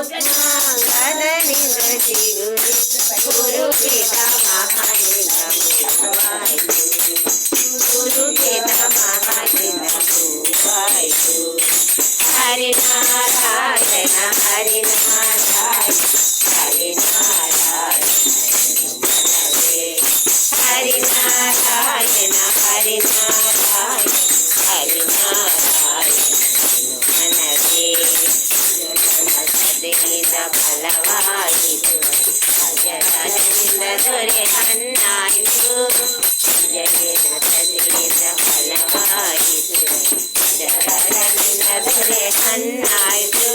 गुरु पिता हरि नारायण हरि नारायण हरि नारायण हरि नारायण हरि नारायण हरि नारायण मनवे सदनिंद फलवायितु अजनिंद दೊರೆ ಹಣ್ಣಾಯಿತು ಜನಿಂದ ಸದನಿಂದ ಫಲವಾಯಿತು ಅಜನಿಂದ ದೊರೆ ಹಣ್ಣಾಯಿತು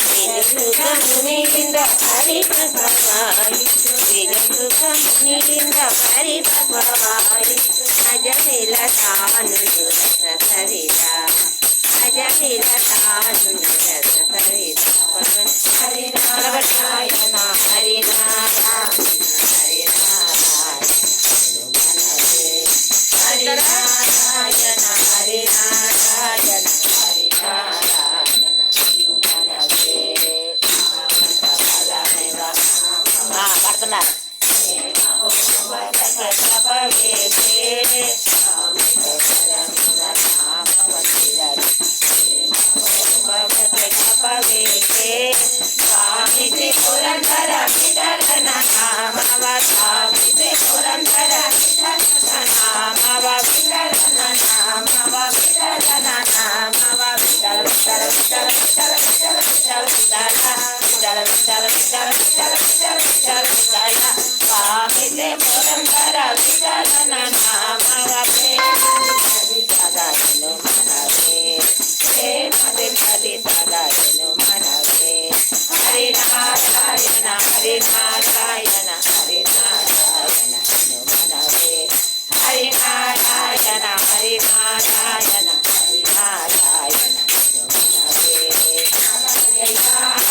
ವಿನುಸುಖ ಮುನಿಯಿಂದ ಪರಿಪಕ್ವವಾಯಿತು ವಿನುಸುಖ ಮುನಿಯಿಂದ ಪರಿಪಕ್ವವಾಯಿತು ಅಜನಿಲ ತಾನು ರಸ ಸವಿದ ಅಜನಿಲ ತಾನು ರಸ ಸವಿದ ಹರಿನಾರಾಯಣ ಹರಿನಾರಾಯಣ ಹರಿನಾರಾಯಣ ಹರಿನಾರಾಯಣ పడుతున్నారు స్వామి పురంధర విఠలన నామవ స్వామి పురంధర నామవ విఠలన నామవ విఠలన నామవ విఠల విఠల విఠల విఠల విఠల విఠల విఠల విఠల విఠల విఠల విఠల విఠల స్వామి పురంధర విఠలన నామవ సదాయను మనవే ప్రేమది పది సదాయను మనవే హరి నారాయణ హరి నారాయణ హరి నారాయణ మనవే హరి నారాయణ హరి నారాయణ హరి నారాయణ మనవే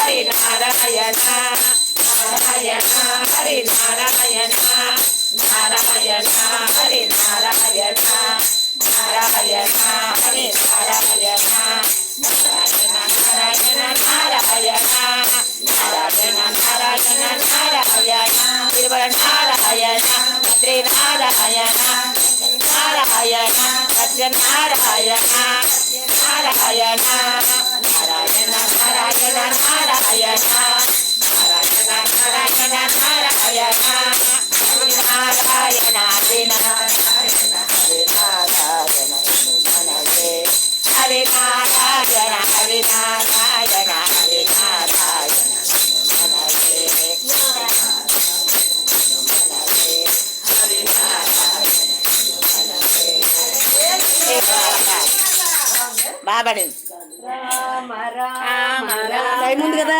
హరి నారాయణ నారాయణ హరి నారాయణ నారాయణ హరి నారాయణ నారాయణ హరి నారాయణ నారాయణ నారాయణ నారాయణ నారాయణ నారాయణ నారాయణ తిరుమల నారాయణ భద్రి నారాయణ నారాయణ సత్య నారాయణ నారాయణ నారాయణ నారాయణ నారాయణ నారాయణ నారాయణ నారాయణ నారాయణ హరి నారాయణ హరి నారాయణ మనవే హరి నారాయణ హరి నారాయణ హరి నారాయణ మనవే హరి నారాయణ మనవే బాబడింది రామ రామ రామ ముందు కదా